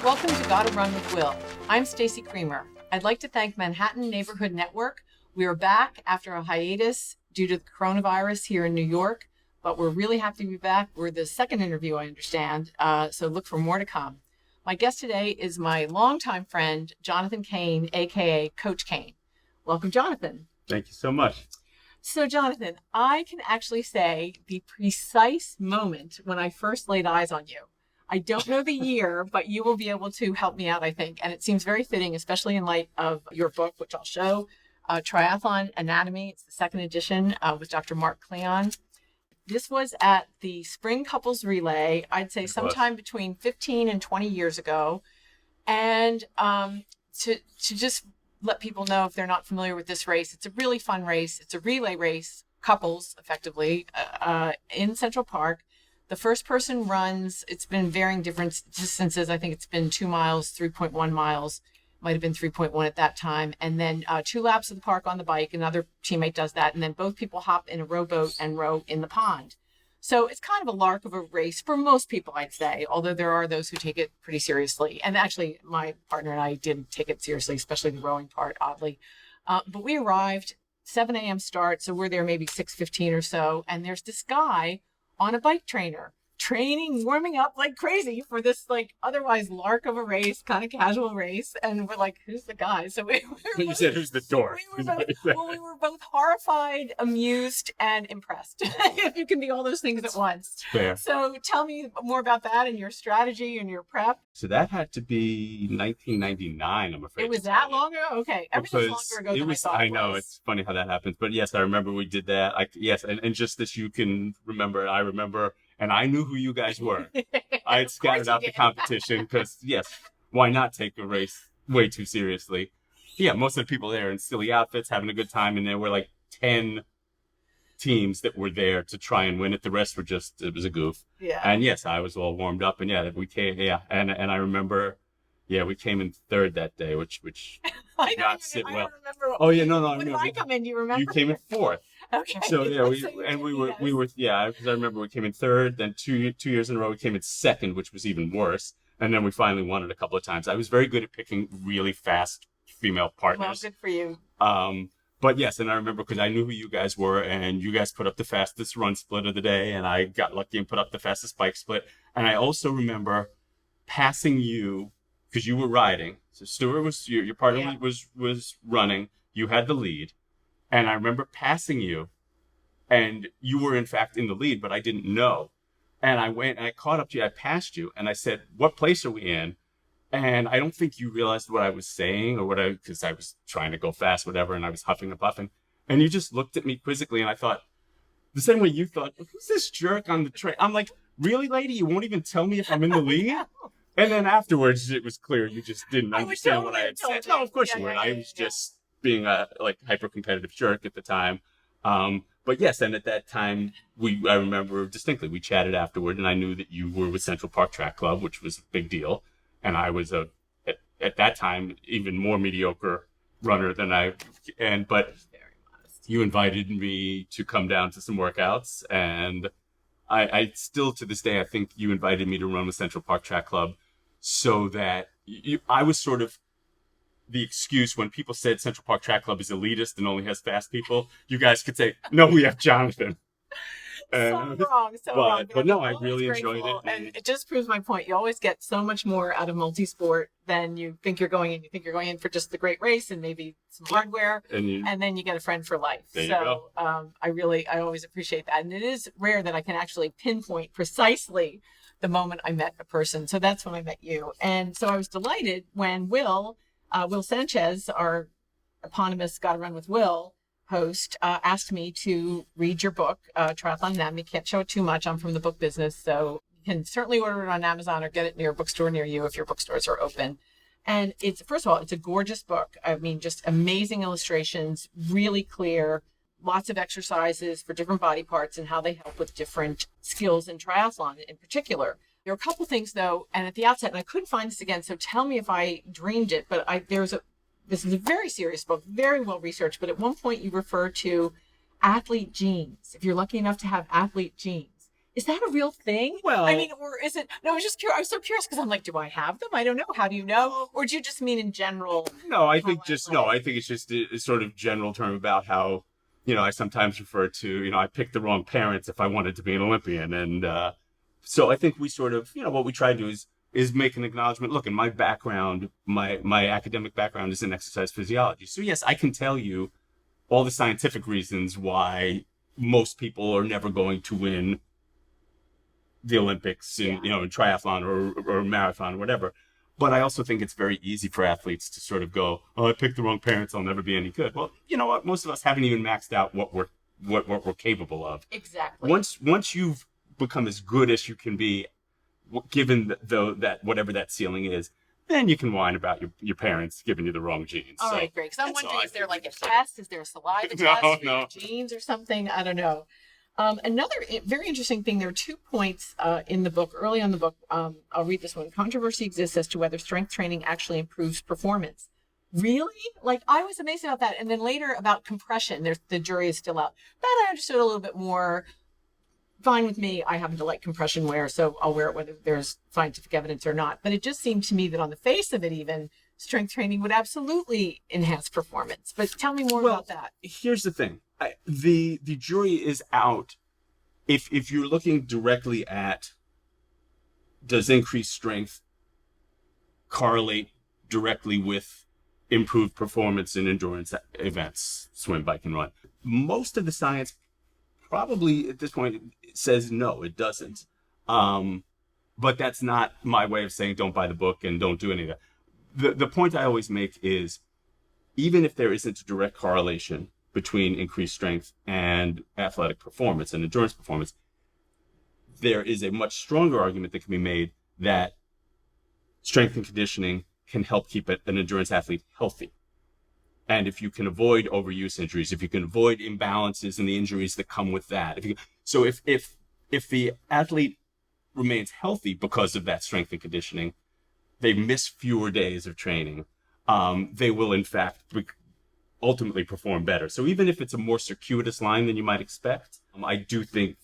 Welcome to Gotta Run with Will. I'm Stacy Creamer. I'd like to thank Manhattan Neighborhood Network. We are back after a hiatus due to the coronavirus here in New York, but we're really happy to be back. We're the second interview, I understand, so look for more to come. My guest today is my longtime friend, Jon Cane, aka Coach Cane. Welcome, Jonathan. Thank you so much. So, Jonathan, I can actually say the precise moment when I first laid eyes on you. I don't know the year, but you will be able to help me out, I think. And it seems very fitting, especially in light of your book, which I'll show, Triathlon Anatomy. It's the second edition with Dr. Mark Cleon. This was at the Spring Couples Relay, I'd say sometime between 15 and 20 years ago. And to just let people know, if they're not familiar with this race, it's a really fun race. It's a relay race, couples, effectively, in Central Park. The first person runs, it's been varying different distances. I think it's been 2 miles, 3.1 miles, might have been 3.1 at that time. And then 2 laps of the park on the bike. Another teammate does that. And then both people hop in a rowboat and row in the pond. So it's kind of a lark of a race for most people, I'd say, although there are those who take it pretty seriously. And actually, my partner and I did take it seriously, especially the rowing part, oddly. But we arrived, 7 a.m. start, so we're there maybe 6:15 or so. And there's this guy on a bike trainer, warming up like crazy for this like otherwise lark of a race, kind of casual race. And we're like, who's the guy? So You said, who's the dork? We were both horrified, amused, and impressed. If you can be all those things at once. Fair. So tell me more about that and your strategy and your prep. So that had to be 1999, I'm afraid. It was that long ago? Okay. Everything's longer ago than I thought it was. I know, it's funny how that happens. But yes, I remember we did that. And just that you can remember, I remember, and I knew who you guys were. I had scattered out the competition because, yes, why not take a race way too seriously? Yeah, most of the people there in silly outfits, having a good time, and there were like 10 teams that were there to try and win it. The rest were just, it was a goof. Yeah. And yes, I was all warmed up, and we came, and I remember, we came in third that day, which I did not sit well. I don't remember. Oh yeah, no, I When remember. did I come in? Do you remember? You came in fourth. Okay. So we were, because I remember we came in third, then two years in a row we came in second, which was even worse. And then we finally won it a couple of times. I was very good at picking really fast female partners. Well, good for you. But yes, and I remember because I knew who you guys were, and you guys put up the fastest run split of the day, and I got lucky and put up the fastest bike split. And I also remember passing you because you were riding. So Stuart was your partner was running. You had the lead, and I remember passing you, and you were in fact in the lead, but I didn't know. And I went and I caught up to you. I passed you, and I said, "What place are we in?" And I don't think you realized what I was saying because I was trying to go fast, whatever, and I was huffing and puffing. And you just looked at me quizzically, and I thought, the same way you thought, who's this jerk on the train? I'm like, really, lady? You won't even tell me if I'm in the lead? And then afterwards, it was clear you just didn't understand what I had said. No, of course you weren't. I was just being a hyper-competitive jerk at the time. But yes, and at that time, I remember distinctly, we chatted afterward, and I knew that you were with Central Park Track Club, which was a big deal. And I was at that time, even more mediocre runner than but you invited me to come down to some workouts. And I still, to this day, I think you invited me to run with Central Park Track Club so that I was sort of the excuse when people said Central Park Track Club is elitist and only has fast people. You guys could say, no, we have Jonathan. So wrong. But no, I really enjoyed it. And it just proves my point. You always get so much more out of multi-sport than you think you're going in. You think you're going in for just the great race and maybe some hardware, and then you get a friend for life. There you go. I always appreciate that. And it is rare that I can actually pinpoint precisely the moment I met a person. So that's when I met you. And so I was delighted when Will Sanchez, our eponymous Gotta Run with Will host, asked me to read your book, Triathlon Anatomy. Can't show it too much. I'm from the book business, so you can certainly order it on Amazon or get it near a bookstore near you if your bookstores are open. And it's, first of all, it's a gorgeous book. I mean, just amazing illustrations, really clear, lots of exercises for different body parts and how they help with different skills in triathlon in particular. There are a couple things, though, and at the outset, and I couldn't find this again, so tell me if I dreamed it, but this is a very serious book, very well researched, but at one point you refer to athlete genes. If you're lucky enough to have athlete genes, Is that a real thing? Well, I mean, or is it? No, I was just curious. I was so curious because I'm like, do I have them? I don't know. How do you know? Or do you just mean in general? no, I how think just no. I think it's just a sort of general term about how, I sometimes refer to, I picked the wrong parents if I wanted to be an Olympian, and so I think we sort of, what we try to do is make an acknowledgement. Look, in my background, my academic background is in exercise physiology, so yes, I can tell you all the scientific reasons why most people are never going to win the Olympics in, in triathlon or marathon or whatever. But I also think it's very easy for athletes to sort of go, oh, I picked the wrong parents, I'll never be any good. Well, you know what? Most of us haven't even maxed out what we're capable of. Exactly. Once you've become as good as you can be, given that whatever that ceiling is, then you can whine about your parents giving you the wrong genes. All right, great. Because I'm wondering, is there like a test? Is there a saliva test for your genes or something? I don't know. Another very interesting thing, there are 2 points in the book, early on the book. I'll read this one. Controversy exists as to whether strength training actually improves performance. Really? Like, I was amazed about that. And then later about compression, the jury is still out. That I understood a little bit more. Fine with me. I happen to like compression wear, so I'll wear it whether there's scientific evidence or not. But it just seemed to me that on the face of it, even strength training would absolutely enhance performance. But tell me more about that. Here's the thing. The jury is out. If you're looking directly at, does increased strength correlate directly with improved performance in endurance events, swim, bike, and run? Most of the science probably at this point says no, it doesn't. But that's not my way of saying don't buy the book and don't do any of that. The point I always make is, even if there isn't a direct correlation between increased strength and athletic performance and endurance performance, there is a much stronger argument that can be made that strength and conditioning can help keep an endurance athlete healthy. And if you can avoid overuse injuries, if you can avoid imbalances and the injuries that come with that, if the athlete remains healthy because of that strength and conditioning, they miss fewer days of training. They will, in fact, ultimately perform better. So even if it's a more circuitous line than you might expect, I do think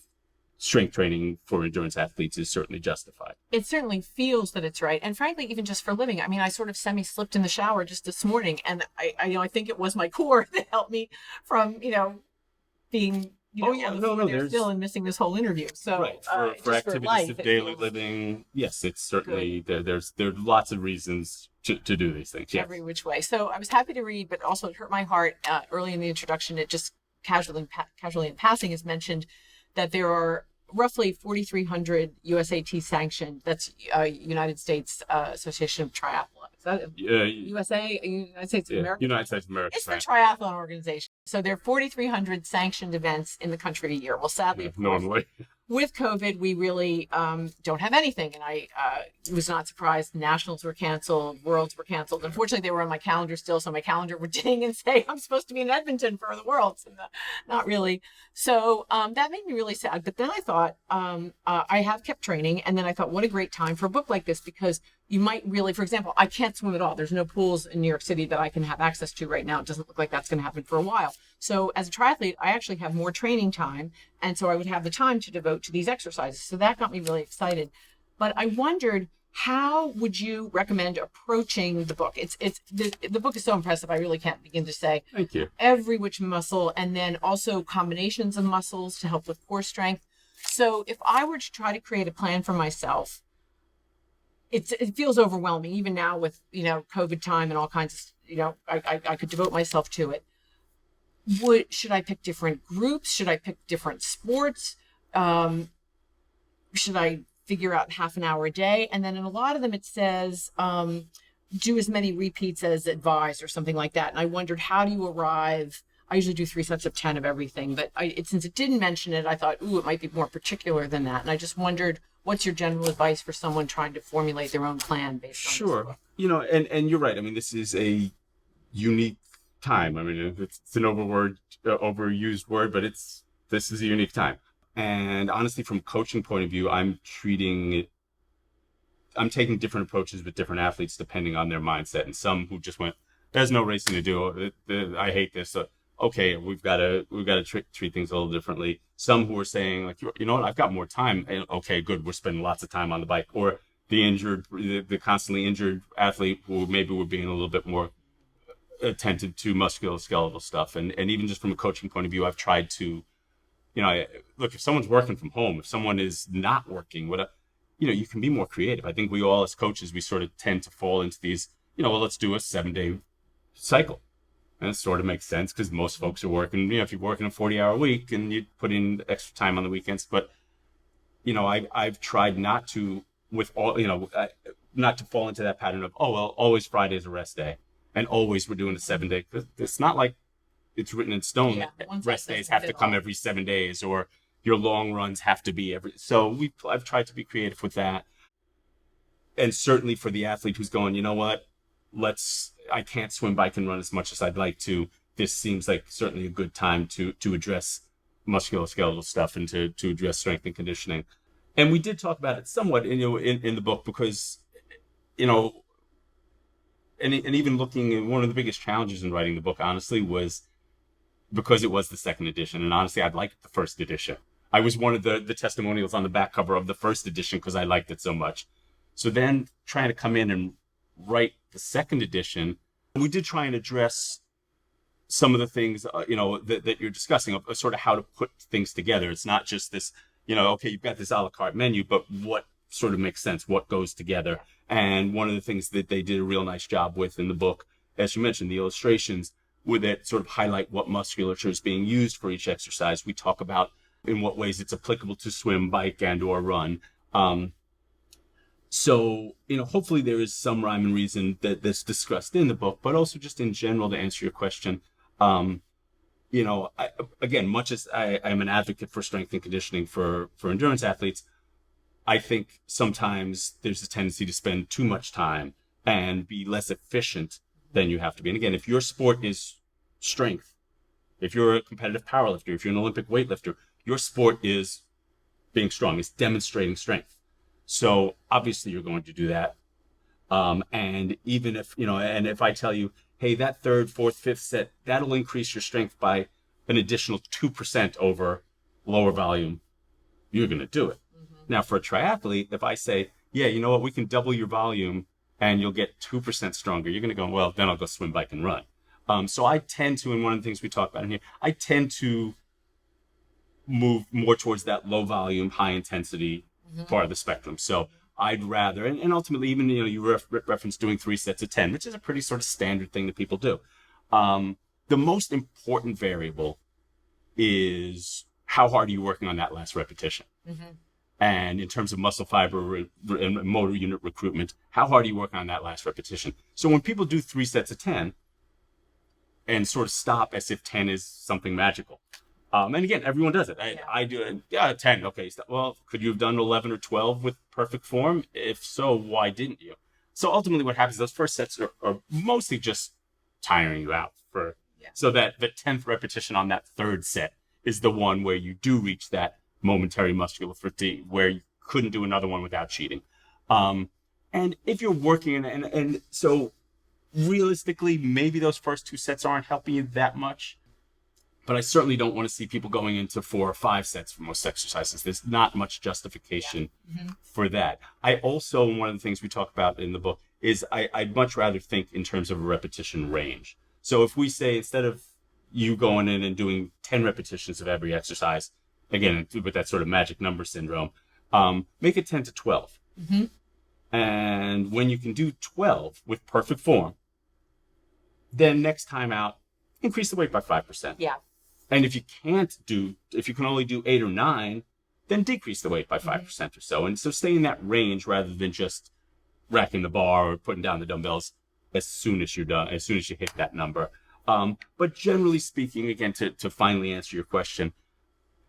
strength training for endurance athletes is certainly justified. It certainly feels that it's right. And frankly, even just for living, I mean, I sort of slipped in the shower just this morning, and I think it was my core that helped me from, being, there's still and missing this whole interview. So right. For activities of daily living, yes, it's certainly, there are lots of reasons to do these things. Yes. Every which way. So I was happy to read, but also it hurt my heart early in the introduction. It just casually in passing is mentioned that there are roughly 4,300 USAT sanctioned. That's United States Association of Triathlon. Is that USA? United States of America? United States of America. It's the triathlon organization. So there are 4,300 sanctioned events in the country a year. Well, sadly, of course, normally. With COVID, we really don't have anything. And I was not surprised. Nationals were canceled. Worlds were canceled. Unfortunately, they were on my calendar still. So my calendar would ding and say, I'm supposed to be in Edmonton for the Worlds. And not really. So that made me really sad. But then I thought, I have kept training. And then I thought, what a great time for a book like this, because you might really, for example, I can't swim at all. There's no pools in New York City that I can have access to right now. It doesn't look like that's going to happen for a while. So as a triathlete, I actually have more training time. And so I would have the time to devote to these exercises. So that got me really excited. But I wondered, how would you recommend approaching the book? The book is so impressive. I really can't begin to say. Thank you. Every which muscle, and then also combinations of muscles to help with core strength. So if I were to try to create a plan for myself, it feels overwhelming, even now with, COVID time and all kinds of, I could devote myself to it. Should I pick different groups? Should I pick different sports? Should I figure out half an hour a day? And then in a lot of them, it says, do as many repeats as advised or something like that. And I wondered, how do you arrive? I usually do 3 sets of 10 of everything, but since it didn't mention it, I thought, it might be more particular than that. And I just wondered, what's your general advice for someone trying to formulate their own plan based on Sure. And you're right. I mean, this is a unique time. I mean, it's an overused word, but this is a unique time. And honestly, from a coaching point of view, I'm taking different approaches with different athletes depending on their mindset. And some who just went, there's no racing to do. I hate this. So, okay, we've got to treat things a little differently. some who are saying like, you know what, I've got more time. And, okay, good. We're spending lots of time on the bike. Or the constantly injured athlete who maybe we're being a little bit more attentive to musculoskeletal stuff. And even just from a coaching point of view, I've tried to, look, if someone's working from home, if someone is not working, you can be more creative. I think we all as coaches, we sort of tend to fall into these, well, let's do a 7-day cycle. And it sort of makes sense because most folks are working, if you're working a 40-hour week and you put in extra time on the weekends. But, I've tried not to, not to fall into that pattern of, oh, well, always Friday's a rest day and always we're doing a 7-day. It's not like it's written in stone that rest days have to come every 7 days or your long runs have to be so I've tried to be creative with that. And certainly for the athlete who's going, you know what, I can't swim, bike, and run as much as I'd like to. This seems like certainly a good time to address musculoskeletal stuff and to address strength and conditioning. And we did talk about it somewhat in the book because, and even looking at one of the biggest challenges in writing the book, honestly, was because it was the second edition. And honestly, I'd liked the first edition. I was one of the testimonials on the back cover of the first edition because I liked it so much. So then trying to come in and write the second edition, we did try and address some of the things, that you're discussing, of sort of how to put things together. It's not just this, okay, you've got this a la carte menu, but what sort of makes sense, what goes together. And one of the things that they did a real nice job with in the book, as you mentioned, the illustrations with it sort of highlight what musculature is being used for each exercise. We talk about in what ways it's applicable to swim, bike, and or run. So, hopefully there is some rhyme and reason that's discussed in the book, but also just in general to answer your question. Again, much as I'm an advocate for strength and conditioning for endurance athletes, I think sometimes there's a tendency to spend too much time and be less efficient than you have to be. And again, if your sport is strength, if you're a competitive powerlifter, if you're an Olympic weightlifter, your sport is being strong, it's demonstrating strength. So obviously you're going to do that. And even if, and if I tell you, hey, that third, fourth, fifth set, that'll increase your strength by an additional 2% over lower volume, you're going to do it. Mm-hmm. Now for a triathlete, if I say, yeah, you know what, we can double your volume and you'll get 2% stronger, you're going to go, well, then I'll go swim, bike, and run. So I tend to, and one of the things we talk about in here, I tend to move more towards that low volume, high intensity part of the spectrum. So I'd rather, and ultimately even, you referenced doing 3 sets of 10, which is a pretty sort of standard thing that people do. The most important variable is how hard are you working on that last repetition? Mm-hmm. And in terms of muscle fiber and motor unit recruitment, how hard are you working on that last repetition? So when people do 3 sets of 10 and sort of stop as if 10 is something magical. And again, everyone does it. I do it. Yeah, 10. Okay. Well, could you have done 11 or 12 with perfect form? If so, why didn't you? So ultimately what happens, those first sets are mostly just tiring you out so that the 10th repetition on that third set is the one where you do reach that momentary muscular fatigue where you couldn't do another one without cheating. And if you're working and so realistically, maybe those first 2 sets aren't helping you that much. But I certainly don't want to see people going into 4 or 5 sets for most exercises. There's not much justification for that. I also, one of the things we talk about in the book is I'd much rather think in terms of a repetition range. So if we say instead of you going in and doing 10 repetitions of every exercise, again, with that sort of magic number syndrome, make it 10 to 12. Mm-hmm. And when you can do 12 with perfect form, then next time out, increase the weight by 5%. Yeah. And if you can only do 8 or 9, then decrease the weight by 5% or so. And so stay in that range rather than just racking the bar or putting down the dumbbells as soon as you're done, as soon as you hit that number. But generally speaking, again, to finally answer your question,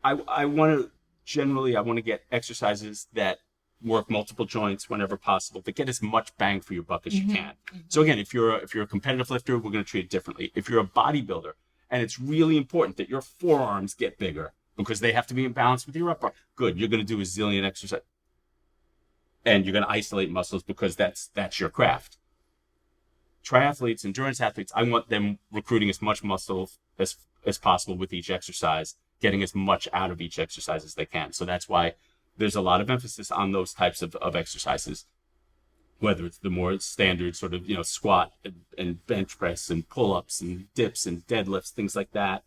I want to get exercises that work multiple joints whenever possible, to get as much bang for your buck as you can. Mm-hmm. So again, if you're a competitive lifter, we're going to treat it differently. If you're a bodybuilder, and it's really important that your forearms get bigger because they have to be in balance with your upper, good, you're going to do a zillion exercises. And you're going to isolate muscles because that's your craft. Triathletes, endurance athletes, I want them recruiting as much muscle as possible with each exercise. getting as much out of each exercise as they can. So that's why there's a lot of emphasis on those types of exercises, whether it's the more standard sort of, squat and bench press and pull-ups and dips and deadlifts, things like that,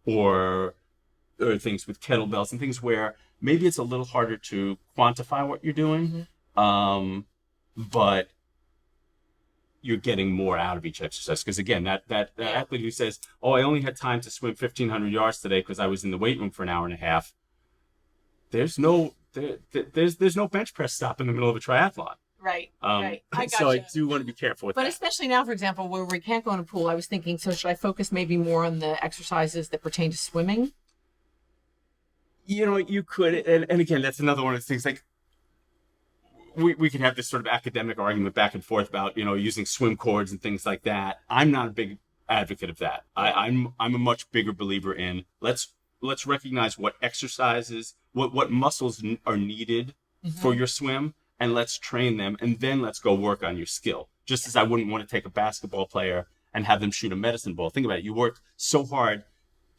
or things with kettlebells and things where maybe it's a little harder to quantify what you're doing, but you're getting more out of each exercise. Because again, that athlete who says, "Oh, I only had time to swim 1,500 yards today because I was in the weight room for an hour and a half," there's no bench press stop in the middle of a triathlon. Right. Right. So I do want to be careful with that. But especially now, for example, where we can't go in a pool, I was thinking, so should I focus maybe more on the exercises that pertain to swimming? You could, and again, that's another one of the things, like, we could have this sort of academic argument back and forth about, using swim cords and things like that. I'm not a big advocate of that. I'm a much bigger believer in let's recognize what exercises, what muscles are needed for your swim, and let's train them, and then let's go work on your skill. Just as I wouldn't want to take a basketball player and have them shoot a medicine ball. Think about it. You work so hard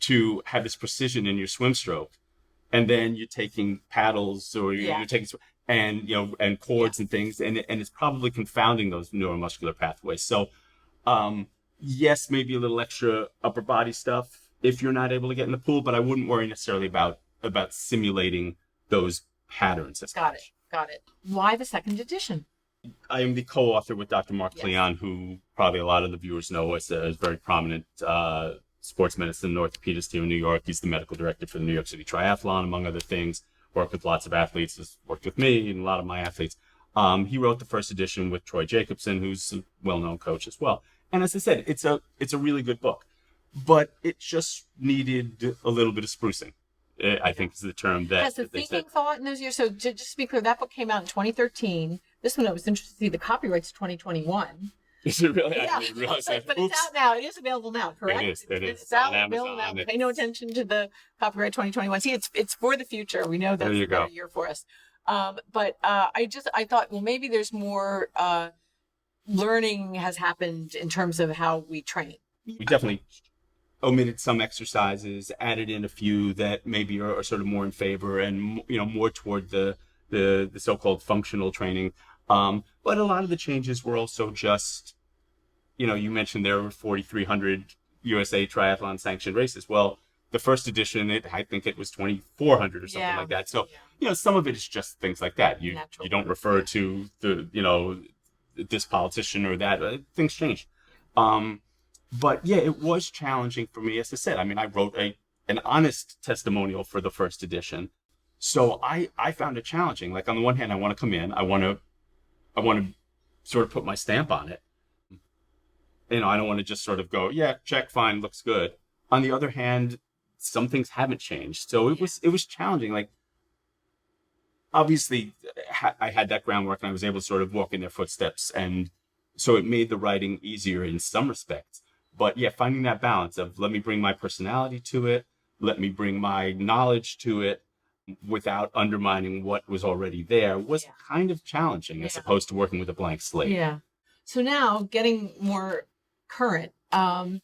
to have this precision in your swim stroke, and then you're taking paddles or you're taking and cords and things, and it's probably confounding those neuromuscular pathways. So, yes, maybe a little extra upper body stuff if you're not able to get in the pool, but I wouldn't worry necessarily about simulating those patterns. Got it. Why the second edition? I am the co-author with Dr. Mark Cleon, who probably a lot of the viewers know as a very prominent sports medicine orthopedist here in New York. He's the medical director for the New York City Triathlon, among other things. Worked with lots of athletes, has worked with me and a lot of my athletes. He wrote the first edition with Troy Jacobson, who's a well-known coach as well. And as I said, it's a really good book, but it just needed a little bit of sprucing, I think is the term that has the thinking thought in those years. So just to be clear, that book came out in 2013. This one, I was interested to see the copyright's 2021. Is it really? Yeah. I didn't realize that. But it's out now. It is available now, correct? It is. It's out, on available now. Amazon. Pay no attention to the copyright 2021. See, it's for the future. We know that's a better year for us. But I thought, well, maybe there's more learning has happened in terms of how we train. We definitely omitted some exercises, added in a few that maybe are sort of more in favor and, more toward the so-called functional training. But a lot of the changes were also just, you mentioned there were 4,300 USA triathlon sanctioned races. Well, the first edition, I think it was 2,400 or something like that. So, some of it is just things like that. You don't refer to this politician or that. Things change. But yeah, it was challenging for me. As I said, I wrote an honest testimonial for the first edition. So I found it challenging. Like, on the one hand, I want to come in, I want to sort of put my stamp on it. I don't want to just sort of go, yeah, check, fine, looks good. On the other hand, some things haven't changed. So it was challenging. Like, obviously I had that groundwork and I was able to sort of walk in their footsteps. And so it made the writing easier in some respects. But yeah, finding that balance of let me bring my personality to it, let me bring my knowledge to it without undermining what was already there was kind of challenging as opposed to working with a blank slate. Yeah. So now getting more current, COVID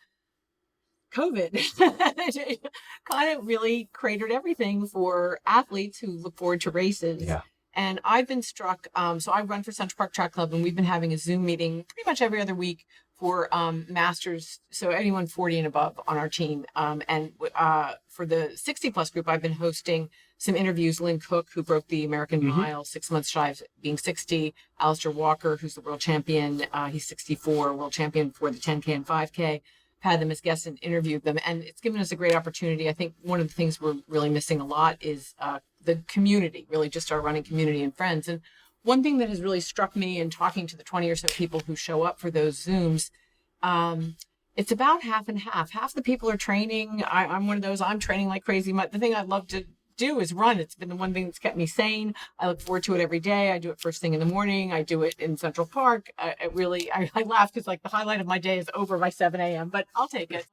kind of really cratered everything for athletes who look forward to races. Yeah. And I've been struck. So I run for Central Park Track Club, and we've been having a Zoom meeting pretty much every other week for masters. So anyone 40 and above on our team. And for the 60 plus group, I've been hosting some interviews. Lynn Cook, who broke the American mile 6 months shy of being 60. Alistair Walker, who's the world champion. He's 64, world champion for the 10K and 5K. Had them as guests and interviewed them. And it's given us a great opportunity. I think one of the things we're really missing a lot is the community, really just our running community and friends. And one thing that has really struck me in talking to the 20 or so people who show up for those Zooms, it's about half and half. Half the people are training. I'm one of those. I'm training like crazy. The thing I'd love to do is run. It's been the one thing that's kept me sane. I look forward to it every day. I do it first thing in the morning. I do it in Central Park. I laugh because like the highlight of my day is over by 7 a.m., but I'll take it.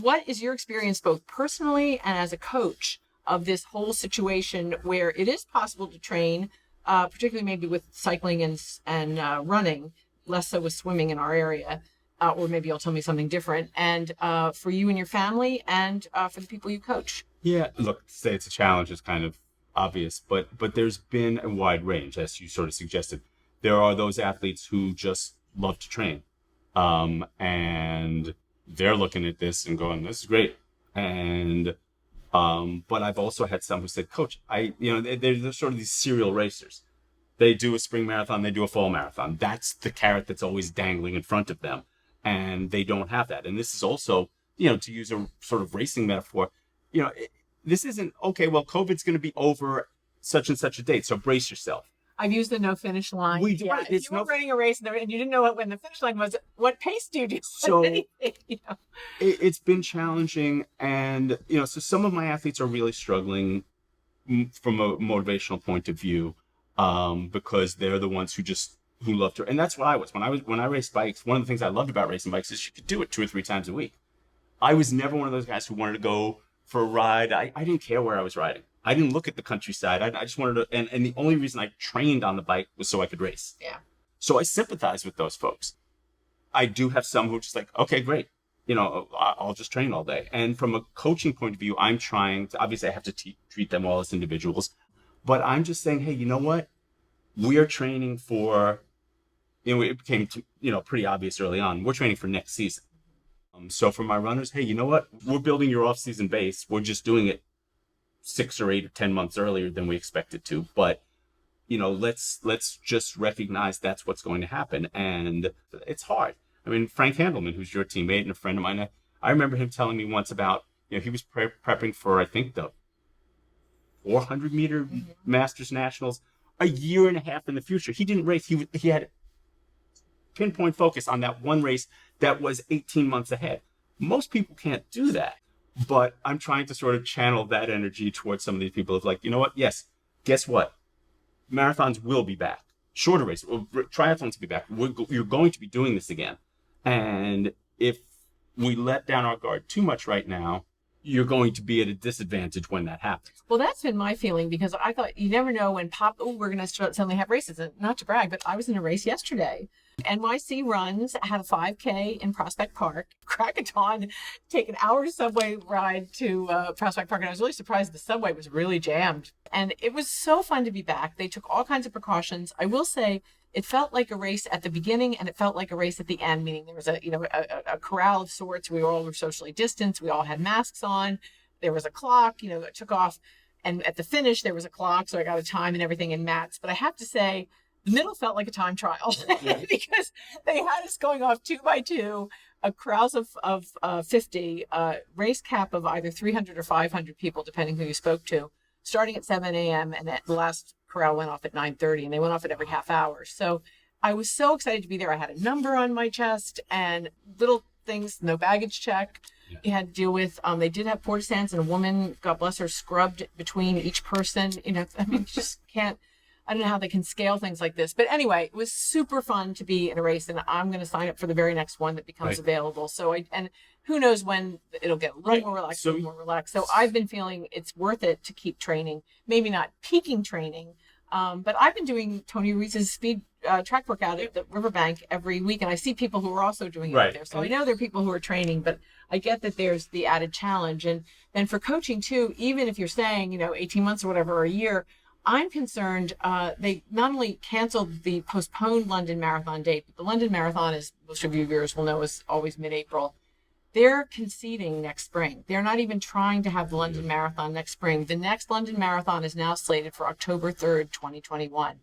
What is your experience both personally and as a coach of this whole situation where it is possible to train, particularly maybe with cycling and running, less so with swimming in our area, or maybe you'll tell me something different, and for you and your family and for the people you coach? Yeah, look, to say it's a challenge is kind of obvious, but there's been a wide range, as you sort of suggested. There are those athletes who just love to train, and they're looking at this and going, "This is great." And but I've also had some who said, "Coach, they're sort of these serial racers. They do a spring marathon, they do a fall marathon. That's the carrot that's always dangling in front of them, and they don't have that." And this is also, to use a sort of racing metaphor, this isn't okay. Well, COVID's going to be over such and such a date, so brace yourself. I've used the no finish line. We do. Yeah, Right, if you were running a race and you didn't know when the finish line was, what pace do you do? So it's been challenging, and so some of my athletes are really struggling from a motivational point of view, because they're the ones who love to. And that's what I was when I raced bikes. One of the things I loved about racing bikes is you could do it 2 or 3 times a week. I was never one of those guys who wanted to go for a ride. I didn't care where I was riding. I didn't look at the countryside. I just wanted to, and the only reason I trained on the bike was so I could race. Yeah. So I sympathize with those folks. I do have some who are just like, okay, great. I'll just train all day. And from a coaching point of view, I'm trying to, obviously I have to treat them all as individuals, but I'm just saying, hey, you know what? We are training for, it became, pretty obvious early on. We're training for next season. So for my runners, hey, you know what? We're building your off-season base. We're just doing it 6 or 8 or 10 months earlier than we expected to. But, let's just recognize that's what's going to happen. And it's hard. I mean, Frank Handelman, who's your teammate and a friend of mine, I remember him telling me once about, he was prepping for, I think, the 400-meter Masters Nationals a year and a half in the future. He didn't race. He had pinpoint focus on that one race that was 18 months ahead. Most people can't do that. But I'm trying to sort of channel that energy towards some of these people of like, you know what? Yes, guess what? Marathons will be back. Shorter races, triathlons will be back. You're going to be doing this again. And if we let down our guard too much right now, you're going to be at a disadvantage when that happens. Well, that's been my feeling, because I thought you never know when we're going to suddenly have races. And not to brag, but I was in a race yesterday. NYC Runs had a 5K in Prospect Park. Crack of dawn, take an hour subway ride to Prospect Park. And I was really surprised the subway was really jammed. And it was so fun to be back. They took all kinds of precautions. I will say it felt like a race at the beginning and it felt like a race at the end, meaning there was a corral of sorts. We all were socially distanced. We all had masks on. There was a clock, it took off. And at the finish, there was a clock. So I got a time and everything in mats. But I have to say, the middle felt like a time trial because they had us going off 2 by 2, a crowds of 50, race cap of either 300 or 500 people, depending who you spoke to, starting at 7 a.m. And the last corral went off at 9:30, and they went off at every half hour. So I was so excited to be there. I had a number on my chest and little things, no baggage check. Yeah. You had to deal with, they did have porta stands, and a woman, God bless her, scrubbed between each person. You just can't. I don't know how they can scale things like this. But anyway, it was super fun to be in a race, and I'm going to sign up for the very next one that becomes available. So and who knows when it'll get a little more relaxed, a little more relaxed. So I've been feeling it's worth it to keep training, maybe not peaking training, but I've been doing Tony Ruiz's speed track workout at the riverbank every week, and I see people who are also doing it there. So I know there are people who are training, but I get that there's the added challenge. And then for coaching too, even if you're saying, 18 months or whatever, or a year, I'm concerned they not only canceled the postponed London Marathon date, but the London Marathon, as most of you viewers will know, is always mid-April. They're conceding next spring. They're not even trying to have the London Marathon next spring. The next London Marathon is now slated for October 3rd, 2021.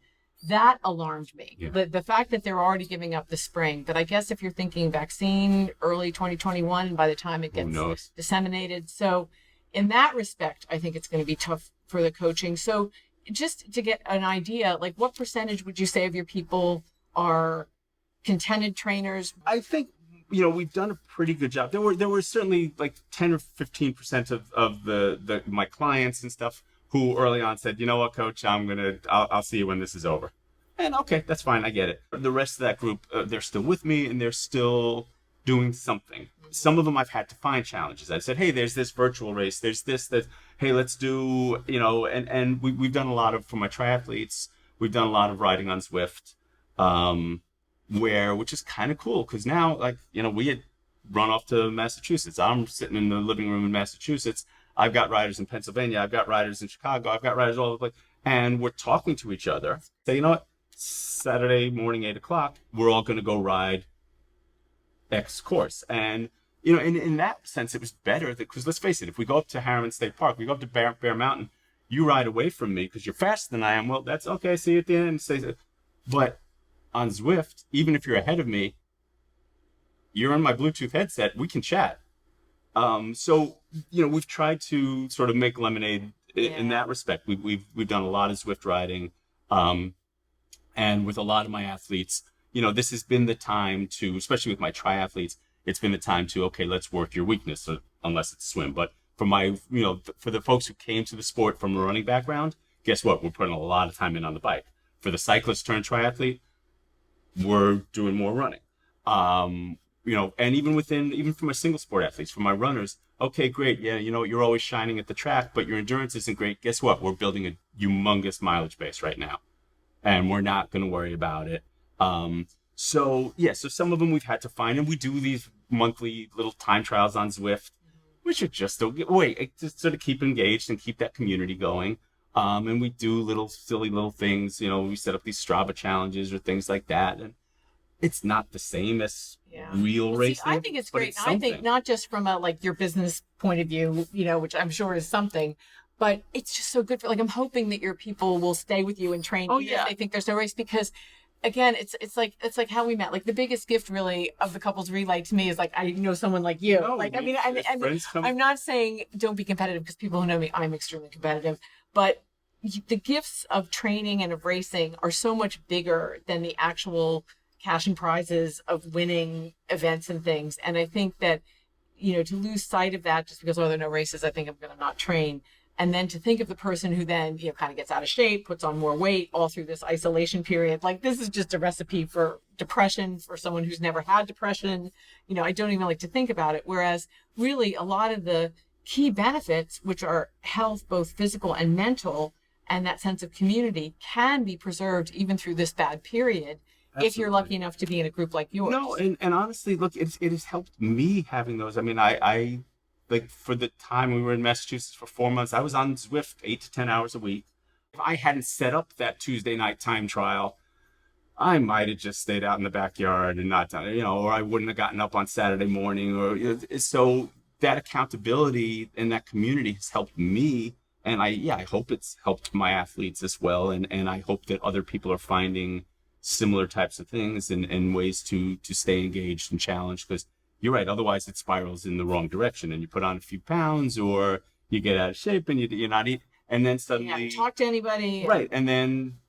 That alarmed me. Yeah. The fact that they're already giving up the spring. But I guess if you're thinking vaccine early 2021, by the time it gets disseminated. So in that respect, I think it's going to be tough for the coaching. So just to get an idea, like what percentage would you say of your people are contented trainers? I think, we've done a pretty good job. There were certainly like 10 or 15% of my clients and stuff who early on said, you know what, coach, I'll see you when this is over. And okay, that's fine. I get it. The rest of that group, they're still with me and they're still doing something. Some of them I've had to find challenges. I said, hey, there's this virtual race. There's this, hey, let's do, and we've done a lot of, for my triathletes, we've done a lot of riding on Zwift, which is kind of cool. Cause now, we had run off to Massachusetts. I'm sitting in the living room in Massachusetts. I've got riders in Pennsylvania, I've got riders in Chicago, I've got riders all over the place, and we're talking to each other. Say, you know what? Saturday morning, 8 o'clock, we're all going to go ride X course. And, you know, in that sense, it was better because let's face it, if we go up to Harriman State Park, we go up to Bear Mountain, you ride away from me because you're faster than I am. Well, that's okay. See you at the end. But on Zwift, even if you're ahead of me, you're in my Bluetooth headset. We can chat. So, you know, we've tried to sort of make lemonade in that respect. We've done a lot of Zwift riding. And with a lot of my athletes, you know, this has been the time to, especially with my triathletes, it's been the time to, okay, let's work your weakness, unless it's swim. But for my, you know, for the folks who came to the sport from a running background, guess what? We're putting a lot of time in on the bike. For the cyclist turned triathlete, we're doing more running. You know, and even for my single sport athletes, for my runners, okay, great. Yeah, you know, you're always shining at the track, but your endurance isn't great. Guess what? We're building a humongous mileage base right now, and we're not going to worry about it. So some of them we've had to find, and we do these monthly little time trials on Zwift, which are just a way to sort of keep engaged and keep that community going. And we do little silly little things, you know, we set up these Strava challenges or things like that. And it's not the same as real racing. I think it's great. I think not just from a, like, your business point of view, you know, which I'm sure is something, but it's just so good for, like, I'm hoping that your people will stay with you and train. Oh, even yeah. if they think there's no race, because again, it's like how we met. Like, the biggest gift really of the couples relay to me is, like, I know someone like you. No, like, I mean, I'm not saying don't be competitive, because people who know me, I'm extremely competitive, but the gifts of training and of racing are so much bigger than the actual cash and prizes of winning events and things. And I think that, you know, to lose sight of that just because, oh, there are no races, I think I'm going to not train. And then to think of the person who then, you know, kind of gets out of shape, puts on more weight all through this isolation period. Like, this is just a recipe for depression for someone who's never had depression. You know, I don't even like to think about it. Whereas really a lot of the key benefits, which are health, both physical and mental, and that sense of community, can be preserved even through this bad period. Absolutely. If you're lucky enough to be in a group like yours. No, and honestly, look, it has helped me having those. I mean, I like, for the time we were in Massachusetts for 4 months, I was on Zwift 8 to 10 hours a week. If I hadn't set up that Tuesday night time trial, I might have just stayed out in the backyard and not done it, you know, or I wouldn't have gotten up on Saturday morning. Or so that accountability and that community has helped me. And I hope it's helped my athletes as well. And I hope that other people are finding similar types of things and ways to stay engaged and challenged, because you're right. Otherwise it spirals in the wrong direction and you put on a few pounds or you get out of shape and you're not eating. And then suddenly you haven't talked to anybody. Right. And then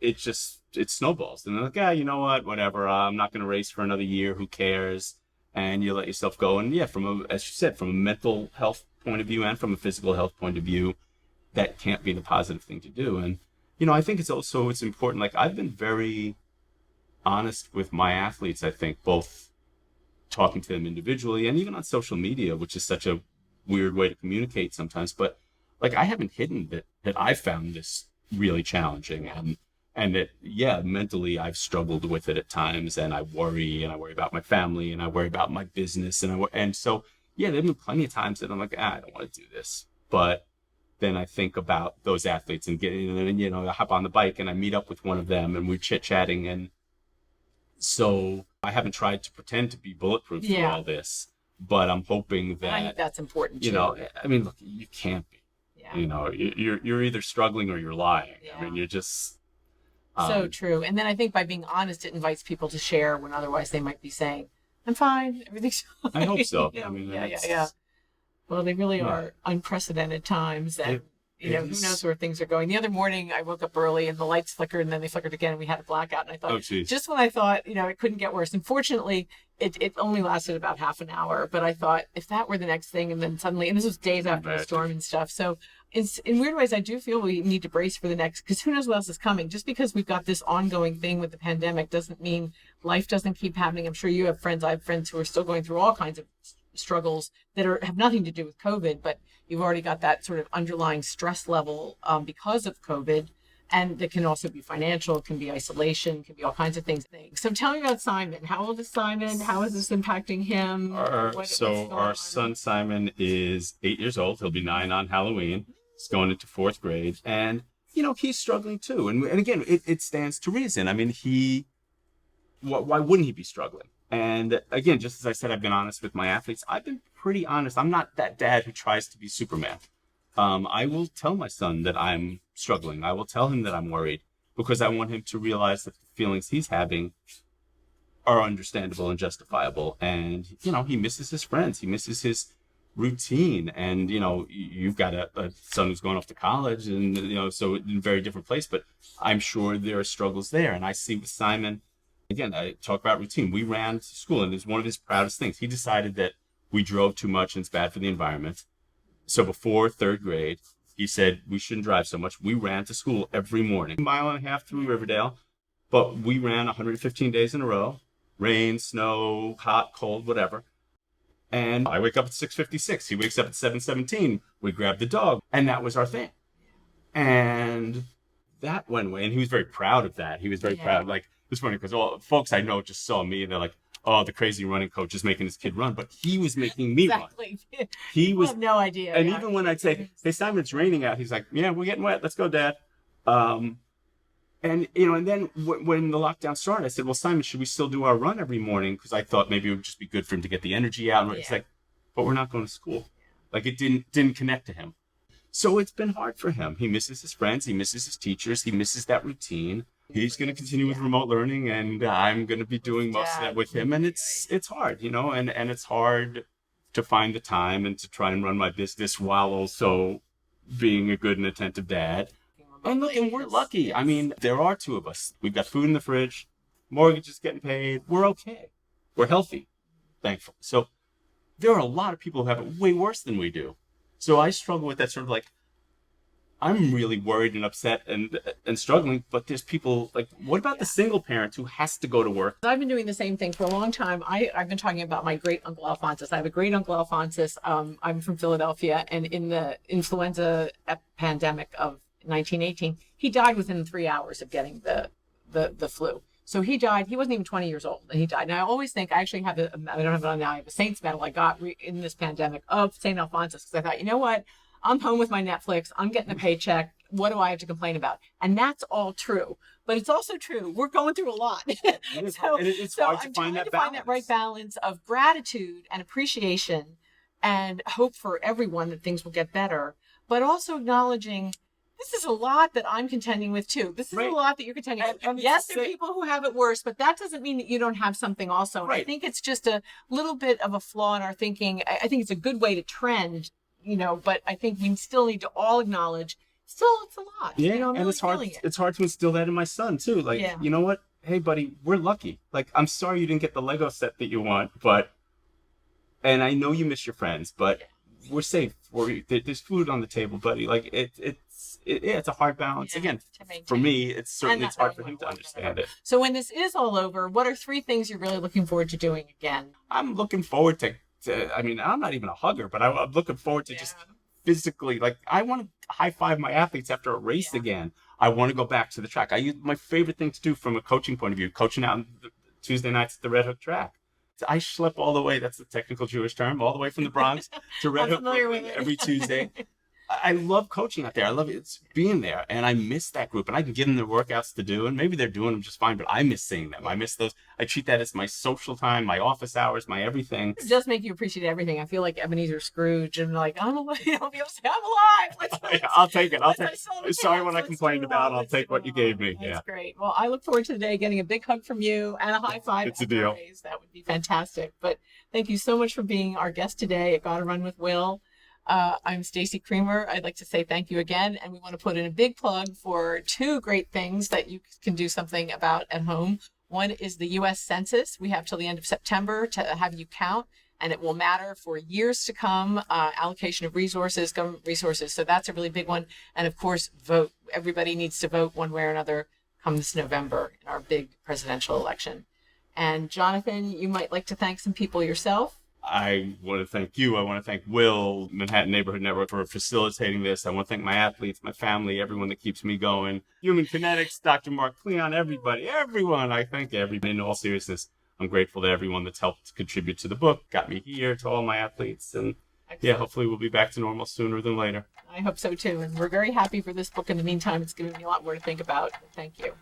it snowballs. And they're like, you know what, whatever. I'm not going to race for another year. Who cares? And you let yourself go. And as you said, from a mental health point of view and from a physical health point of view, that can't be the positive thing to do. And, you know, I think it's important. Like, I've been very honest with my athletes, I think, both talking to them individually and even on social media, which is such a weird way to communicate sometimes. But, like, I haven't hidden that I found this really challenging and that, mentally I've struggled with it at times, and I worry about my family, and I worry about my business. And so, there have been plenty of times that I'm like, I don't want to do this. But then I think about those athletes and I hop on the bike and I meet up with one of them and we're chit-chatting. And so I haven't tried to pretend to be bulletproof through all this, but I'm hoping that, I think that's important too. You know, I mean, look, you can't be. Yeah. You know, you're either struggling or you're lying. Yeah. I mean, you're just so true. And then I think by being honest, it invites people to share when otherwise they might be saying, "I'm fine, everything's fine." I hope so. I mean, yeah. Well, they really are unprecedented times, and who knows where things are going. The other morning, I woke up early and the lights flickered, and then they flickered again, and we had a blackout. And I thought, just when I thought, it couldn't get worse. Unfortunately, it only lasted about half an hour. But I thought, if that were the next thing, and then suddenly, and this was days after the storm and stuff. So in weird ways, I do feel we need to brace for the next, because who knows what else is coming. Just because we've got this ongoing thing with the pandemic doesn't mean life doesn't keep happening. I'm sure you have friends. I have friends who are still going through all kinds of struggles that have nothing to do with COVID, but you've already got that sort of underlying stress level because of COVID. And it can also be financial, it can be isolation, it can be all kinds of things. So tell me about Simon. How old is Simon? How is this impacting him? Our son Simon is 8 years old. He'll be 9 on Halloween. He's going into 4th grade. And, he's struggling too. And again, it stands to reason. I mean, why wouldn't he be struggling? And again, just as I said, I've been honest with my athletes. I've been pretty honest. I'm not that dad who tries to be Superman. I will tell my son that I'm struggling. I will tell him that I'm worried because I want him to realize that the feelings he's having are understandable and justifiable. And, he misses his friends. He misses his routine. And, you've got a son who's going off to college and, so in a very different place. But I'm sure there are struggles there. And I see with Simon, again, I talk about routine. We ran to school, and it's one of his proudest things. He decided that we drove too much and it's bad for the environment. So before 3rd grade, he said we shouldn't drive so much. We ran to school every morning, 1.5 miles through Riverdale, but we ran 115 days in a row, rain, snow, hot, cold, whatever. And I wake up at 6:56. He wakes up at 7:17. We grab the dog, and that was our thing. And that went away, and he was very proud of that. He was very proud. Like, it's funny because all folks I know just saw me and they're like, oh, the crazy running coach is making his kid run, but he was making me run. He was have no idea. And even when I'd say, hey, Simon, it's raining out, he's like, yeah, we're getting wet. Let's go, Dad. And then when the lockdown started, I said, well, Simon, should we still do our run every morning? Because I thought maybe it would just be good for him to get the energy out. And it's like, but we're not going to school. Like, it didn't connect to him. So it's been hard for him. He misses his friends. He misses his teachers. He misses that routine. He's going to continue with remote learning, and I'm going to be doing most of that with him. And it's hard, and it's hard to find the time and to try and run my business while also being a good and attentive dad. And look, and we're lucky. I mean, there are 2 of us. We've got food in the fridge, mortgage is getting paid. We're okay. We're healthy, thankfully. So there are a lot of people who have it way worse than we do. So I struggle with that sort of like, I'm really worried and upset and struggling, but there's people like, what about the single parent who has to go to work? I've been doing the same thing for a long time. I've been talking about my great uncle Alphonsus. I have a great uncle Alphonsus. I'm from Philadelphia, and in the influenza pandemic of 1918, he died within 3 hours of getting the flu. So he died. He wasn't even 20 years old, and he died. And I always think, I actually have I don't have it on now, I have a Saints medal I got in this pandemic of St. Alphonsus, because I thought, you know what? I'm home with my Netflix. I'm getting a paycheck. What do I have to complain about? And that's all true. But it's also true. We're going through a lot. It's hard to find that balance. Find that right balance of gratitude and appreciation and hope for everyone that things will get better, but also acknowledging this is a lot that I'm contending with too. This is a lot that you're contending with. And yes, there are people who have it worse, but that doesn't mean that you don't have something also. Right. I think it's just a little bit of a flaw in our thinking. I think it's a good way to trend, but I think we still need to all acknowledge, still it's a lot. Yeah, I'm and really it's hard. It's hard to instill that in my son too. Like, you know what? Hey, buddy, we're lucky. Like, I'm sorry you didn't get the Lego set that you want, and I know you miss your friends, but we're safe. There's food on the table, buddy. Like, it's a hard balance. Again, for me, it's hard for him to understand it. So when this is all over, what are 3 things you're really looking forward to doing again? I'm looking forward to I mean, I'm not even a hugger, but I'm looking forward to just physically, like, I want to high five my athletes after a race again. I want to go back to the track. My favorite thing to do from a coaching point of view, coaching out on Tuesday nights at the Red Hook track. I schlep all the way, that's the technical Jewish term, all the way from the Bronx to Red Hook every Tuesday. I love coaching out there. I love it. It's being there. And I miss that group. And I can give them the workouts to do. And maybe they're doing them just fine. But I miss seeing them. I miss those. I treat that as my social time, my office hours, my everything. It does make you appreciate everything. I feel like Ebenezer Scrooge. And like, I'm alive. I'll be able to say, I'm alive. I'll take it. Sorry when I complained about. I'll take what you gave me. That's great. Well, I look forward to today getting a big hug from you and a high five. It's a deal. That would be fantastic. But thank you so much for being our guest today at Gotta Run with Will. I'm Stacy Creamer. I'd like to say thank you again. And we want to put in a big plug for 2 great things that you can do something about at home. One is the U.S. Census. We have till the end of September to have you count, and it will matter for years to come. Allocation of resources, government resources. So that's a really big one. And of course, vote. Everybody needs to vote one way or another come this November in our big presidential election. And Jonathan, you might like to thank some people yourself. I want to thank you. I want to thank Will, Manhattan Neighborhood Network, for facilitating this. I want to thank my athletes, my family, everyone that keeps me going. Human Kinetics, Dr. Mark Cleon, everyone. I thank everybody. In all seriousness, I'm grateful to everyone that's helped contribute to the book, got me here, to all my athletes. And yeah, hopefully we'll be back to normal sooner than later. I hope so too. And we're very happy for this book. In the meantime, it's given me a lot more to think about. Thank you.